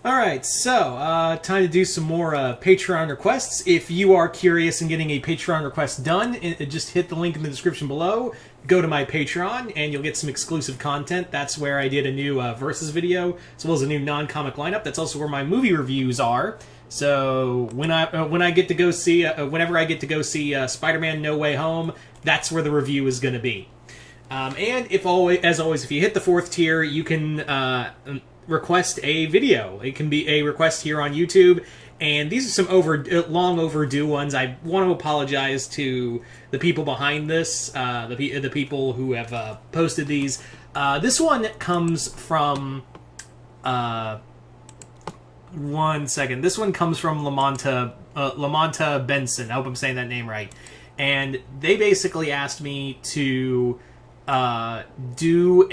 Alright, so, time to do some more Patreon requests. If you are curious in getting a Patreon request done, just hit the link in the description below, go to my Patreon, and you'll get some exclusive content. That's where I did a new Versus video, as well as a new non-comic lineup. That's also where my movie reviews are. So, when I get to go see, whenever I get to go see Spider-Man No Way Home, that's where the review is going to be. And as always, if you hit the 4th tier, you can request a video. It can be a request here on YouTube, and these are some long overdue ones. I want to apologize to the people behind this, the people who have posted these. This one comes from one second. This one comes from Lamanta Benson. I hope I'm saying that name right. And they basically asked me to do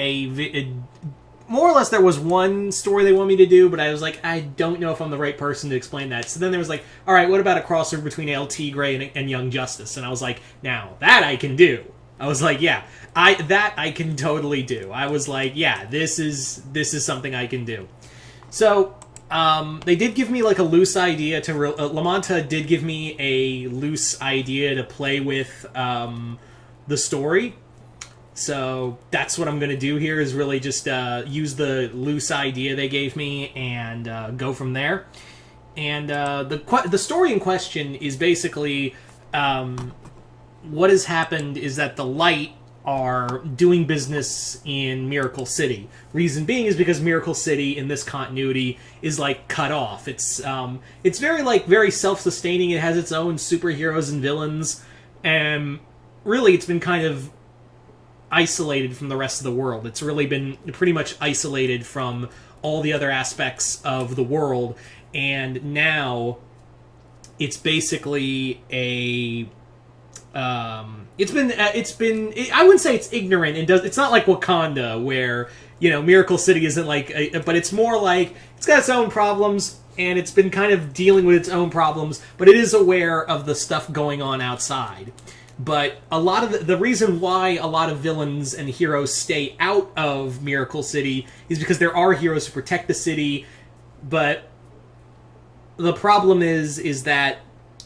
more or less, there was one story they want me to do, but I was like, I don't know if I'm the right person to explain that. So then there was like, all right, what about a crossover between El Tigre and Young Justice? And I was like, now, that I can do. I was like, yeah, that I can totally do. I was like, yeah, this is something I can do. So, they did give me like a loose idea to... Lamanta did give me a loose idea to play with the story. So that's what I'm going to do here, is really just use the loose idea they gave me and go from there. And the story in question is basically what has happened is that the Light are doing business in Miracle City. Reason being is because Miracle City in this continuity is like cut off. It's very self-sustaining. It has its own superheroes and villains, and really it's been kind of isolated from the rest of the world. It's really been pretty much isolated from all the other aspects of the world, and now it's basically a I wouldn't say it's ignorant, and it's not like Wakanda where, you know, Miracle City isn't like but it's more like it's got its own problems and it's been kind of dealing with its own problems, but it is aware of the stuff going on outside. But a lot of the reason why a lot of villains and heroes stay out of Miracle City is because there are heroes who protect the city, but the problem is that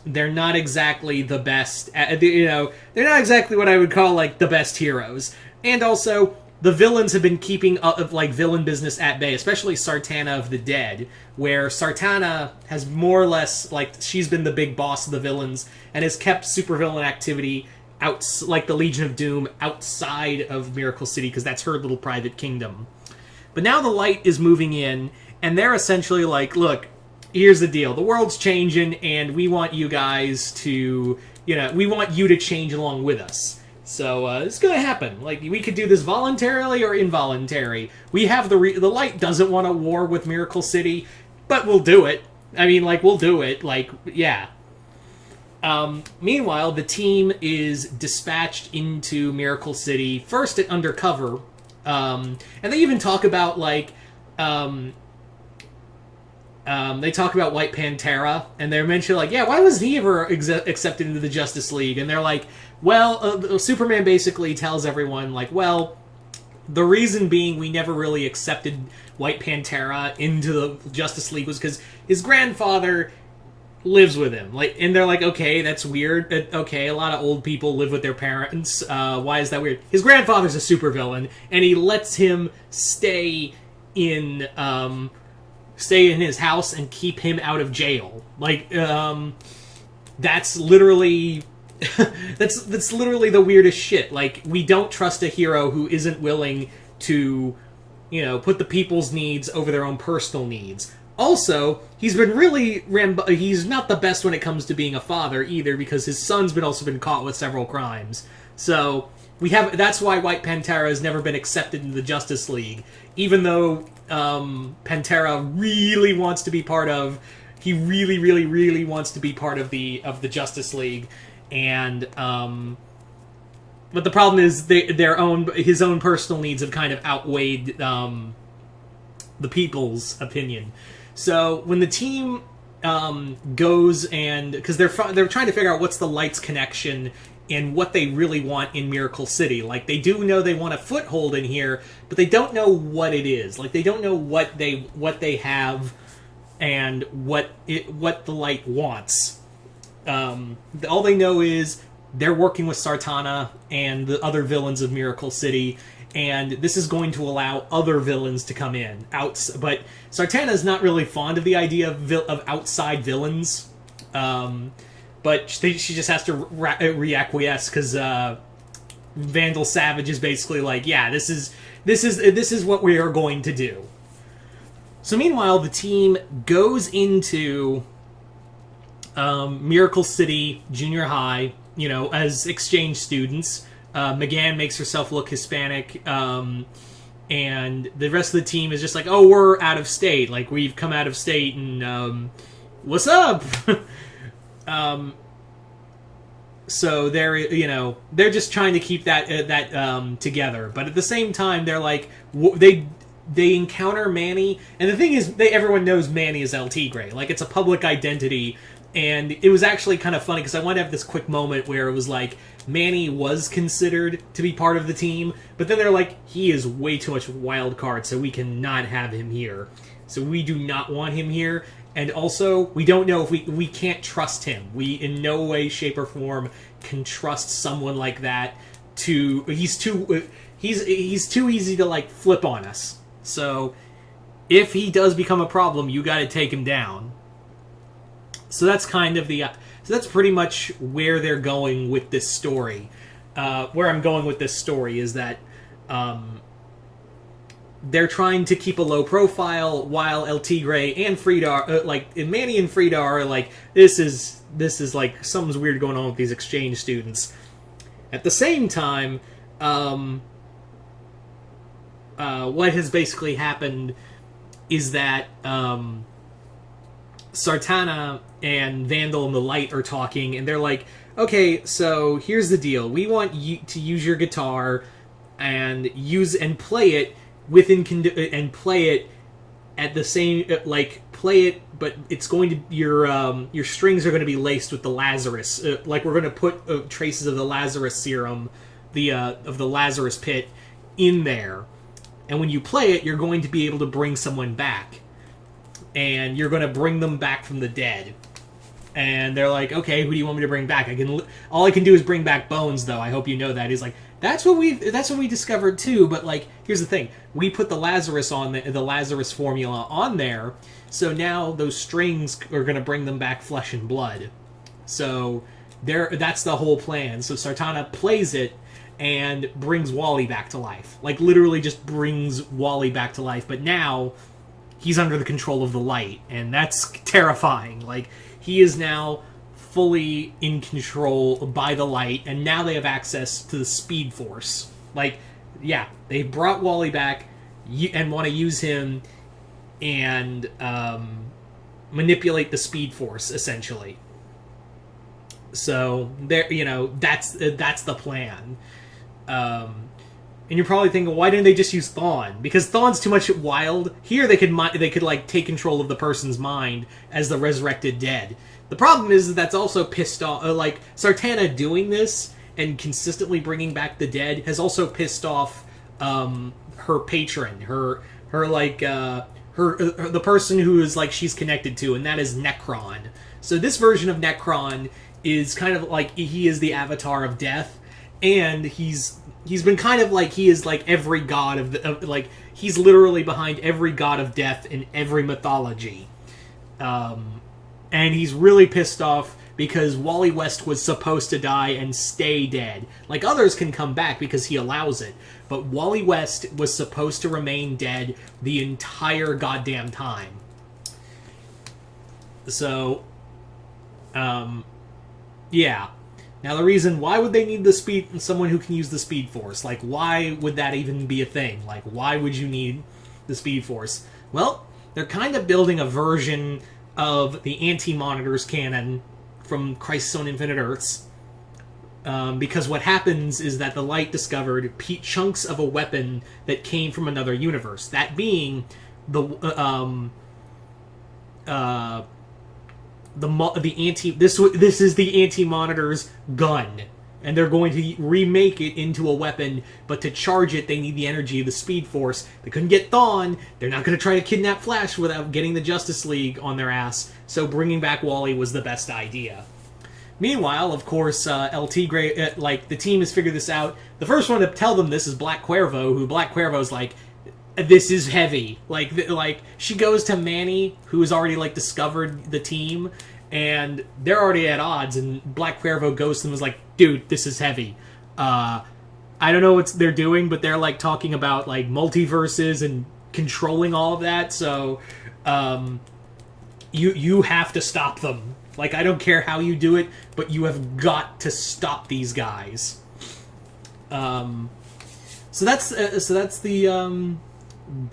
they're not exactly the best. They're not exactly what I would call like the best heroes. And also, the villains have been keeping up like villain business at bay, especially Sartana of the Dead, where Sartana has more or less, like, she's been the big boss of the villains and has kept supervillain activity like the Legion of Doom outside of Miracle City, because that's her little private kingdom. But now the Light is moving in, and they're essentially like, look, here's the deal. The world's changing, and we want you guys to, we want you to change along with us. So, it's gonna happen. Like, we could do this voluntarily or involuntary. We have the Light doesn't want a war with Miracle City, but we'll do it. I mean, like, we'll do it. Like, yeah. Meanwhile, the team is dispatched into Miracle City, first at undercover, and they even talk about, like, they talk about White Pantera, and they're mentioned, like, yeah, why was he ever accepted into the Justice League? And they're like, well, Superman basically tells everyone, like, well, the reason being we never really accepted White Pantera into the Justice League was because his grandfather lives with him. Like, and they're like, okay, that's weird. Okay, a lot of old people live with their parents. Why is that weird? His grandfather's a supervillain, and he lets him stay in his house and keep him out of jail. Like, that's literally that's literally the weirdest shit. Like, we don't trust a hero who isn't willing to, put the people's needs over their own personal needs. Also, he's been really he's not the best when it comes to being a father either, because his son's also been caught with several crimes. So that's why White Pantera has never been accepted into the Justice League, even though Pantera really wants to be part of. He really, really, really wants to be part of the Justice League, and but the problem is his own personal needs have kind of outweighed the people's opinion. So when the team goes and, because they're trying to figure out what's the Light's connection and what they really want in Miracle City. Like, they do know they want a foothold in here, but they don't know what it is. Like, they don't know what they have and what the light wants. All they know is they're working with Sartana and the other villains of Miracle City, and this is going to allow other villains to come in. But Sartana is not really fond of the idea of outside villains, but she just has to reacquiesce because Vandal Savage is basically like, yeah, this is what we are going to do. So meanwhile, the team goes into Miracle City Junior High, as exchange students. McGann makes herself look Hispanic, and the rest of the team is just like, oh, we're out of state. Like, we've come out of state, and what's up? So they're just trying to keep that together. But at the same time, they're like, they encounter Manny, and the thing is, everyone knows Manny is El Tigre. Like, it's a public identity. And it was actually kind of funny because I wanted to have this quick moment where it was like Manny was considered to be part of the team, but then they're like, he is way too much wild card, so we cannot have him here. So we do not want him here. And also, we don't know if we can't trust him. We in no way, shape, or form can trust someone like that. He's too easy to like flip on us. So if he does become a problem, you got to take him down. So that's kind of so that's pretty much where they're going with this story. Where I'm going with this story is that they're trying to keep a low profile while El Tigre and Frida, Manny and Frida are like, this is like something's weird going on with these exchange students. At the same time, what has basically happened is that Sartana and Vandal and the Light are talking, and they're like, okay, so here's the deal. We want you to use your guitar and play it and play it at the same, play it, but it's going to, your strings are going to be laced with the Lazarus. We're going to put traces of the Lazarus serum, of the Lazarus pit in there. And when you play it, you're going to be able to bring someone back. And you're going to bring them back from the dead. And they're like, okay, who do you want me to bring back? All I can do is bring back Bones, though. I hope you know that. He's like, that's what we discovered too. But here's the thing: we put the Lazarus the Lazarus formula on there, so now those strings are going to bring them back flesh and blood. So that's the whole plan. So Sartana plays it and brings Wally back to life. Literally just brings Wally back to life. But now he's under the control of the Light, and that's terrifying. He is now fully in control by the Light, and now they have access to the Speed Force. They brought Wally back and want to use him and manipulate the Speed Force, essentially. So that's the plan. And you're probably thinking, why didn't they just use Thawne? Because Thawne's too much wild. Here they could take control of the person's mind as the resurrected dead. The problem is that's also pissed off. Sartana doing this and consistently bringing back the dead has also pissed off her patron, the person who is she's connected to, and that is Necron. So this version of Necron is kind of he is the avatar of death, and he's been kind of he is every god of he's literally behind every god of death in every mythology. And he's really pissed off because Wally West was supposed to die and stay dead. Others can come back because he allows it, but Wally West was supposed to remain dead the entire goddamn time. So, yeah. Now the reason, why would they need someone who can use the Speed Force? Why would that even be a thing? Why would you need the Speed Force? Well, they're kind of building a version of the Anti-Monitors canon from Crisis on Infinite Earths. Because what happens is that the Light discovered chunks of a weapon that came from another universe. That being this is the Anti-Monitor's gun. and they're going to remake it into a weapon, but to charge it, they need the energy of the Speed Force. They couldn't get Thawne. They're not going to try to kidnap Flash without getting the Justice League on their ass, so bringing back Wally was the best idea. Meanwhile, of course, El Tigre, the team has figured this out. The first one to tell them this is Black Cuervo, who Black Cuervo's like, this is heavy. Like she goes to Manny, who has already, discovered the team, and they're already at odds, and Black Cuervo goes to them and was like, dude, this is heavy. I don't know what they're doing, but they're, talking about, multiverses and controlling all of that, so, you have to stop them. I don't care how you do it, but you have got to stop these guys. So that's the,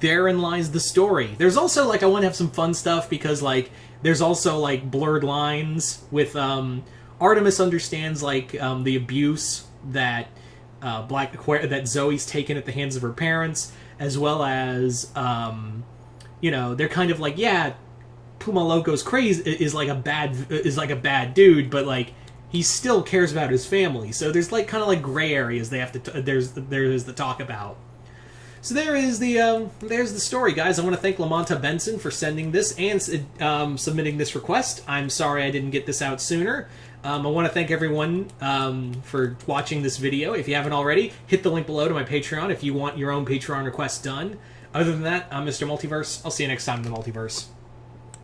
therein lies the story. There's also, I want to have some fun stuff, because, there's also, blurred lines with, Artemis understands, the abuse that, that Zoe's taken at the hands of her parents, as well as, they're kind of yeah, Puma Loco's crazy is like a bad dude, but he still cares about his family. So there's kind of gray areas they have to there's the talk about. So there's the story, guys. I want to thank Lamonta Benson for sending this and submitting this request. I'm sorry I didn't get this out sooner. I want to thank everyone for watching this video. If you haven't already, hit the link below to my Patreon if you want your own Patreon request done. Other than that, I'm Mr. Multiverse. I'll see you next time in the Multiverse.